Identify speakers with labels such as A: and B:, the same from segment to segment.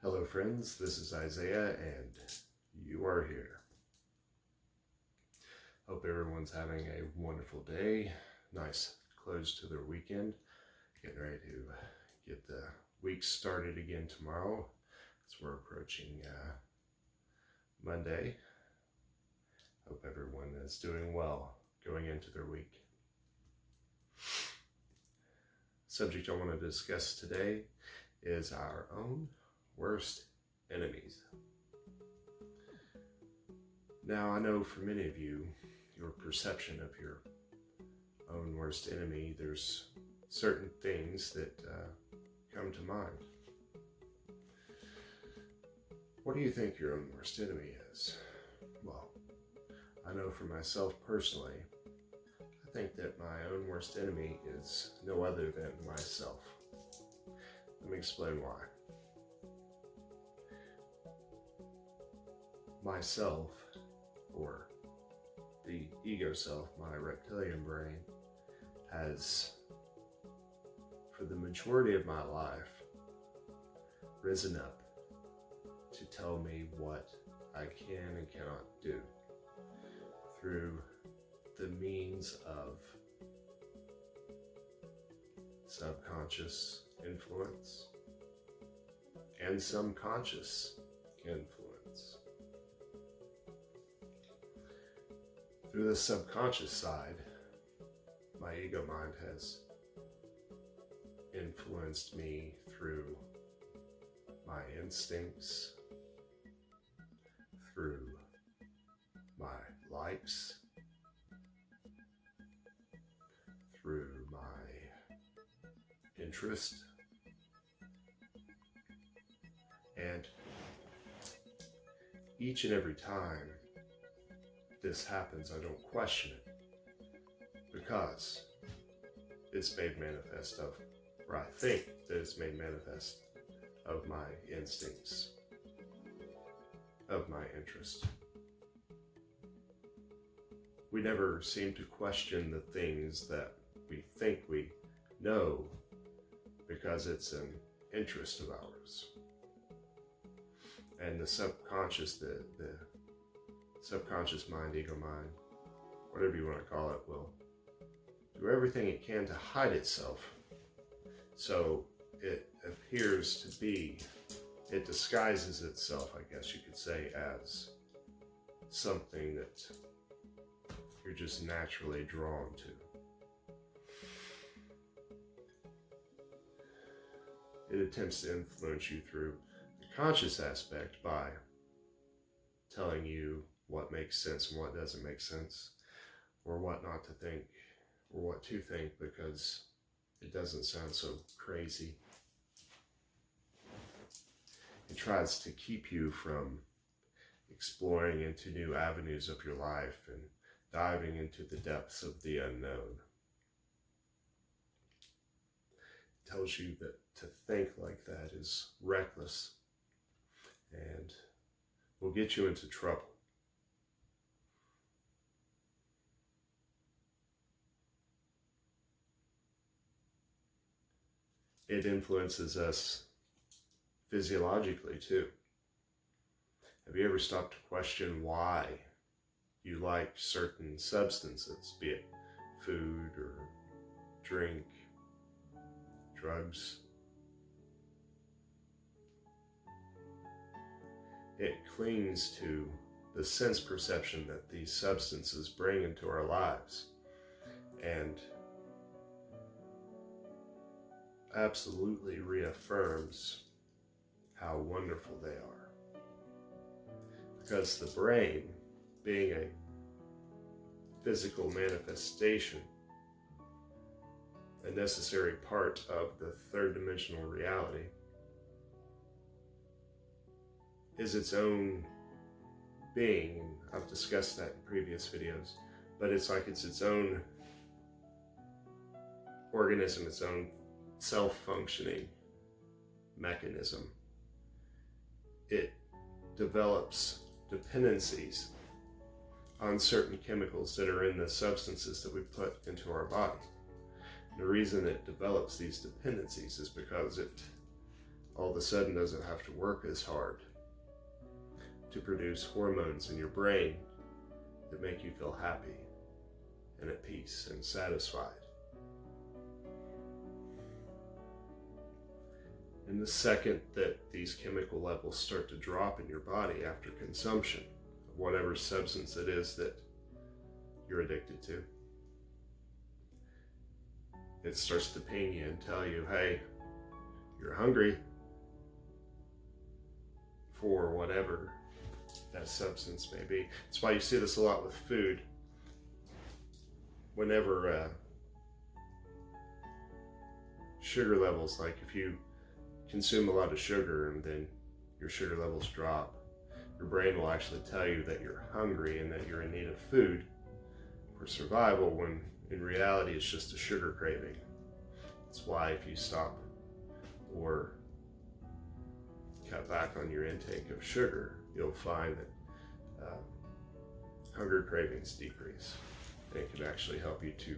A: Hello friends, this is Isaiah and you are here. Hope everyone's having a wonderful day, nice close to their weekend, getting ready to get the week started again tomorrow as we're approaching Monday. Hope everyone is doing well going into their week. Subject I want to discuss today is our own worst enemies. Now, I know for many of you, your perception of your own worst enemy, there's certain things that come to mind. What do you think your own worst enemy is? Well, I know for myself personally, I think that my own worst enemy is no other than myself. Let me explain why. Myself, or the ego self, my reptilian brain, has, for the majority of my life, risen up to tell me what I can and cannot do through the means of subconscious influence and some conscious influence. Through the subconscious side, my ego mind has influenced me through my instincts, through my likes, through my interest, and each and every time this happens, I don't question it, because it's made manifest of, or I think that it's made manifest of my instincts, of my interest. We never seem to question the things that we think we know because it's an interest of ours. And the subconscious, the subconscious mind, ego mind, whatever you want to call it, will do everything it can to hide itself. So it appears to be, it disguises itself, I guess you could say, as something that you're just naturally drawn to. It attempts to influence you through the conscious aspect by telling you what makes sense and what doesn't make sense, or what not to think, or what to think because it doesn't sound so crazy. It tries to keep you from exploring into new avenues of your life and diving into the depths of the unknown. It tells you that to think like that is reckless and will get you into trouble. It influences us physiologically too. Have you ever stopped to question why you like certain substances, be it food or drink, drugs? It clings to the sense perception that these substances bring into our lives and absolutely reaffirms how wonderful they are. Because the brain, being a physical manifestation, a necessary part of the third dimensional reality, is its own being. And I've discussed that in previous videos, but it's like it's its own organism, its own self-functioning mechanism. It develops dependencies on certain chemicals that are in the substances that we put into our body. The reason it develops these dependencies is because it all of a sudden doesn't have to work as hard to produce hormones in your brain that make you feel happy and at peace and satisfied. And the second that these chemical levels start to drop in your body after consumption of whatever substance it is that you're addicted to, it starts to ping you and tell you, hey, you're hungry for whatever that substance may be. That's why you see this a lot with food. Whenever sugar levels, like if you consume a lot of sugar and then your sugar levels drop, your brain will actually tell you that you're hungry and that you're in need of food for survival, when in reality it's just a sugar craving. That's why if you stop or cut back on your intake of sugar, you'll find that hunger cravings decrease. And it can actually help you to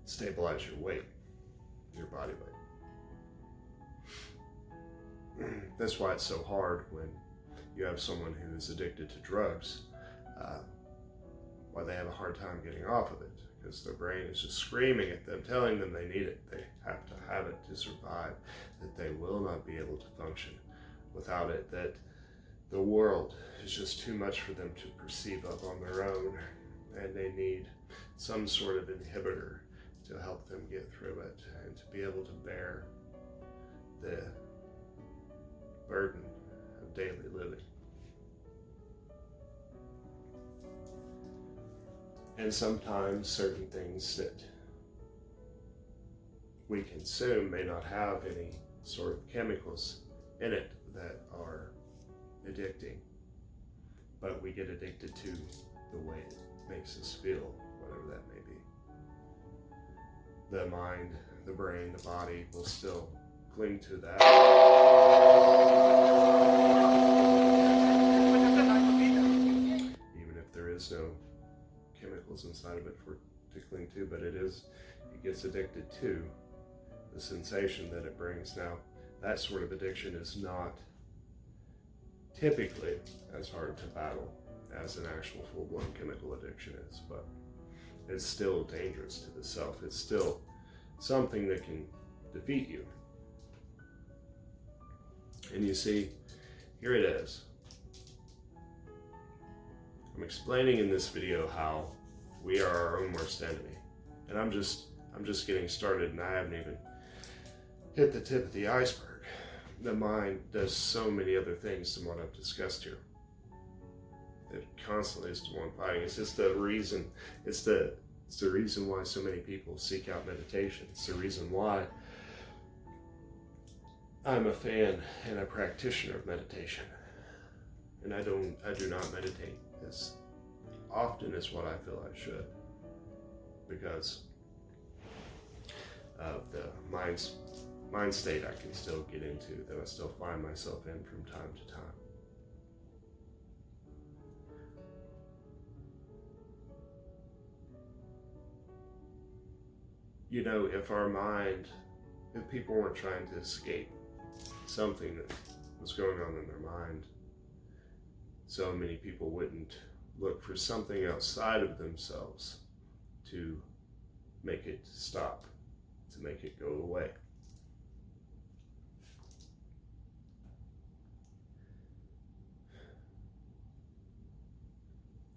A: stabilize your weight, your body weight. That's why it's so hard when you have someone who is addicted to drugs, why they have a hard time getting off of it, because their brain is just screaming at them, telling them they need it. They have to have it to survive, that they will not be able to function without it, that the world is just too much for them to perceive of on their own, and they need some sort of inhibitor to help them get through it and to be able to bear the burden of daily living. And sometimes certain things that we consume may not have any sort of chemicals in it that are addicting, but we get addicted to the way it makes us feel, whatever that may be. The mind, the brain, the body will still cling to that. Even if there is no chemicals inside of it for to cling to, but it gets addicted to the sensation that it brings. Now, that sort of addiction is not typically as hard to battle as an actual full-blown chemical addiction is, but it's still dangerous to the self. It's still something that can defeat you. And you see, here it is. I'm explaining in this video how we are our own worst enemy. And I'm just getting started, and I haven't even hit the tip of the iceberg. The mind does so many other things than what I've discussed here. It constantly is the one fighting. It's just the reason. It's the reason why so many people seek out meditation. It's the reason why I'm a fan and a practitioner of meditation. And I do not meditate as often as what I feel I should, because of the mind state I can still get into, that I still find myself in from time to time. You know, if people weren't trying to escape something that was going on in their mind, so many people wouldn't look for something outside of themselves to make it stop, to make it go away.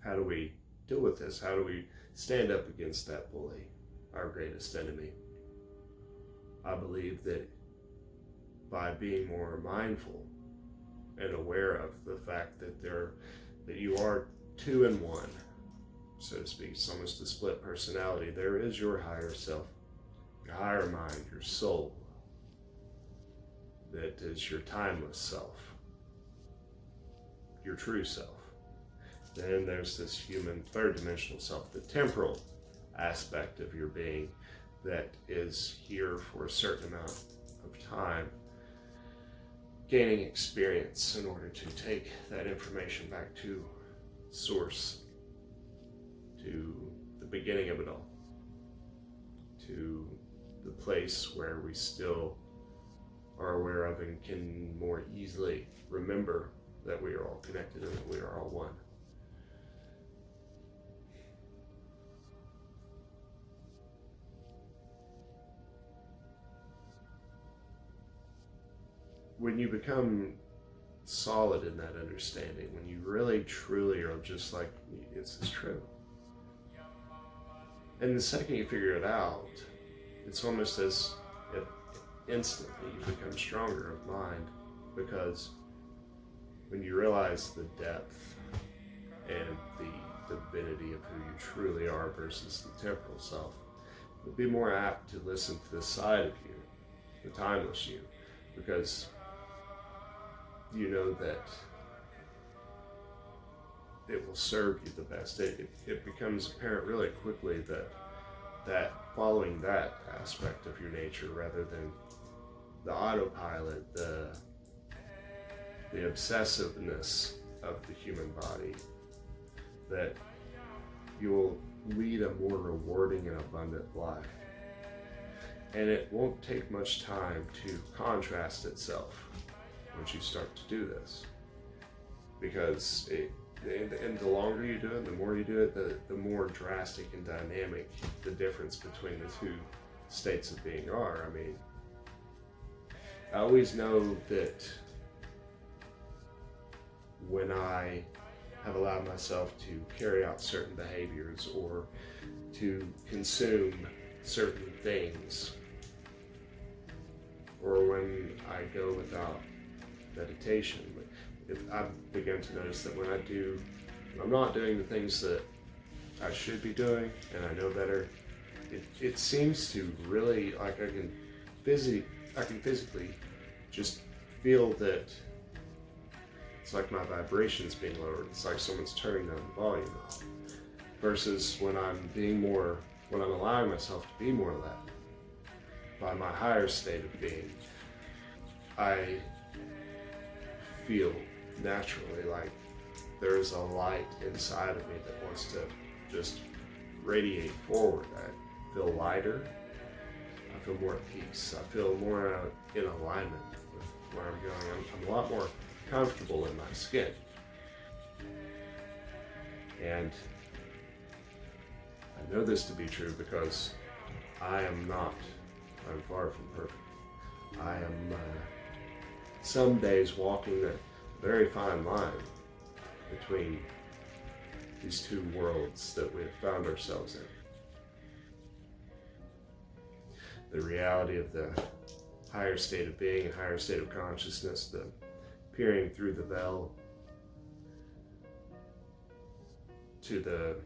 A: How do we deal with this? How do we stand up against that bully, our greatest enemy? I believe that by being more mindful and aware of the fact that you are two in one, so to speak. It's almost a split personality. There is your higher self, your higher mind, your soul, that is your timeless self, your true self. Then there's this human third dimensional self, the temporal aspect of your being that is here for a certain amount of time, gaining experience in order to take that information back to source, to the beginning of it all, to the place where we still are aware of and can more easily remember that we are all connected and that we are all one. When you become solid in that understanding, when you really truly are just like, this is true. And the second you figure it out, it's almost as if instantly you become stronger of mind, because when you realize the depth and the divinity of who you truly are versus the temporal self, you'll be more apt to listen to this side of you, the timeless you, because you know that it will serve you the best. It becomes apparent really quickly that following that aspect of your nature rather than the autopilot, the obsessiveness of the human body, that you'll lead a more rewarding and abundant life. And it won't take much time to contrast itself once you start to do this, because and the longer you do it, the more you do it, the more drastic and dynamic the difference between the two states of being are. I mean, I always know that when I have allowed myself to carry out certain behaviors or to consume certain things, or when I go without meditation, if I've begun to notice that when I'm not doing the things that I should be doing and I know better, it seems to really, like I can physically just feel that it's like my vibration's being lowered. It's like someone's turning down the volume up. Versus when I'm allowing myself to be more led by my higher state of being, I feel naturally like there's a light inside of me that wants to just radiate forward. I feel lighter, I feel more at peace, I feel more in alignment with where I'm going. I'm a lot more comfortable in my skin. And I know this to be true because I'm far from perfect. I am some days walking a very fine line between these two worlds that we've found ourselves in. The reality of the higher state of being, higher state of consciousness, the peering through the veil to the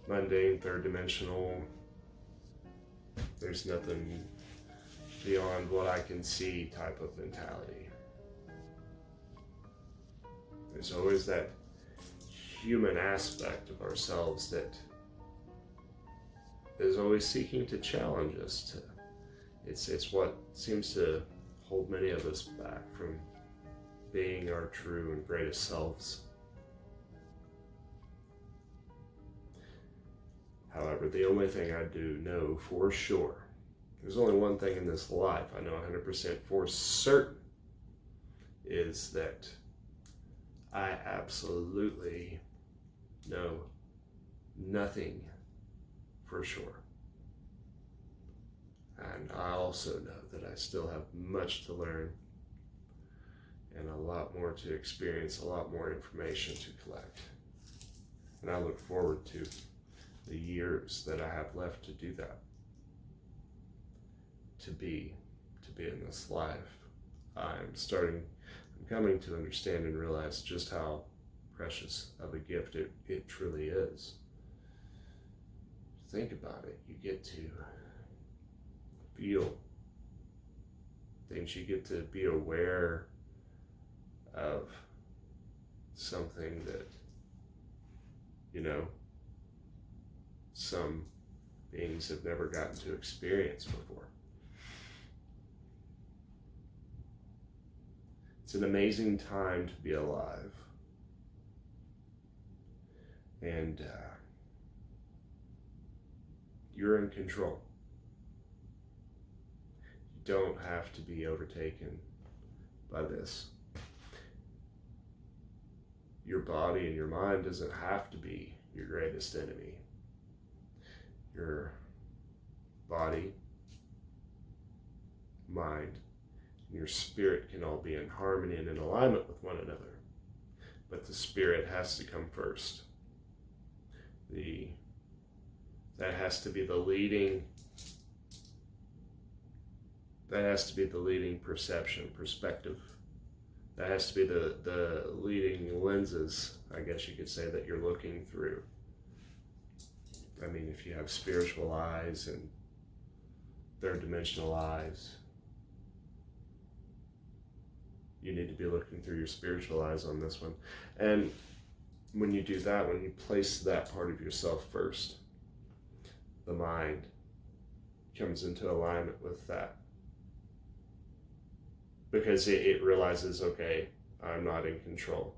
A: mundane, third-dimensional, there's nothing beyond what I can see type of mentality. There's always that human aspect of ourselves that is always seeking to challenge us. It's what seems to hold many of us back from being our true and greatest selves. However, the only thing I do know for sure, there's only one thing in this life I know 100% for certain, is that I absolutely know nothing for sure. And I also know that I still have much to learn and a lot more to experience, a lot more information to collect. And I look forward to the years that I have left to do that. To be in this life. I'm coming to understand and realize just how precious of a gift it truly is. Think about it. You get to feel things. You get to be aware of something that, some beings have never gotten to experience before. It's an amazing time to be alive. And you're in control. You don't have to be overtaken by this. Your body and your mind doesn't have to be your greatest enemy. Your body, mind, and your spirit can all be in harmony and in alignment with one another. But the spirit has to come first. That has to be the leading perspective. That has to be the leading lenses, I guess you could say, that you're looking through. I mean, if you have spiritual eyes and third dimensional eyes, you need to be looking through your spiritual eyes on this one. And when you do that, when you place that part of yourself first, the mind comes into alignment with that. Because it realizes, okay, I'm not in control.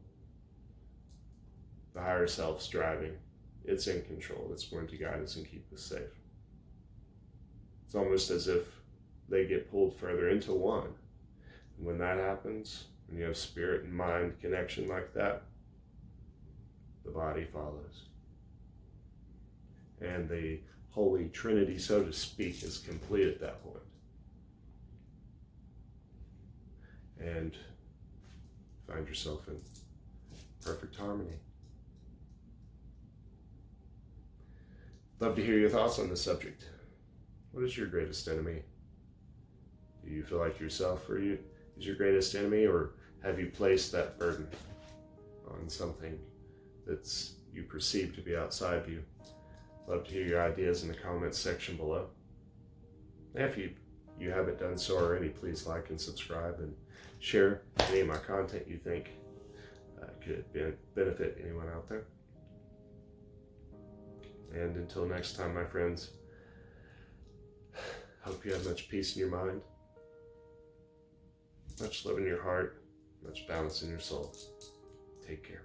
A: The higher self's driving. It's in control. It's going to guide us and keep us safe. It's almost as if they get pulled further into one. And when that happens, when you have spirit and mind connection like that, the body follows. And the Holy Trinity, so to speak, is complete at that point. And find yourself in perfect harmony. Love to hear your thoughts on this subject. What is your greatest enemy? Do you feel like yourself is your greatest enemy, or have you placed that burden on something that's you perceive to be outside of you? Love to hear your ideas in the comments section below. And if you haven't done so already, please like and subscribe and share any of my content you think could benefit anyone out there. And until next time, my friends, hope you have much peace in your mind, much love in your heart, much balance in your soul. Take care.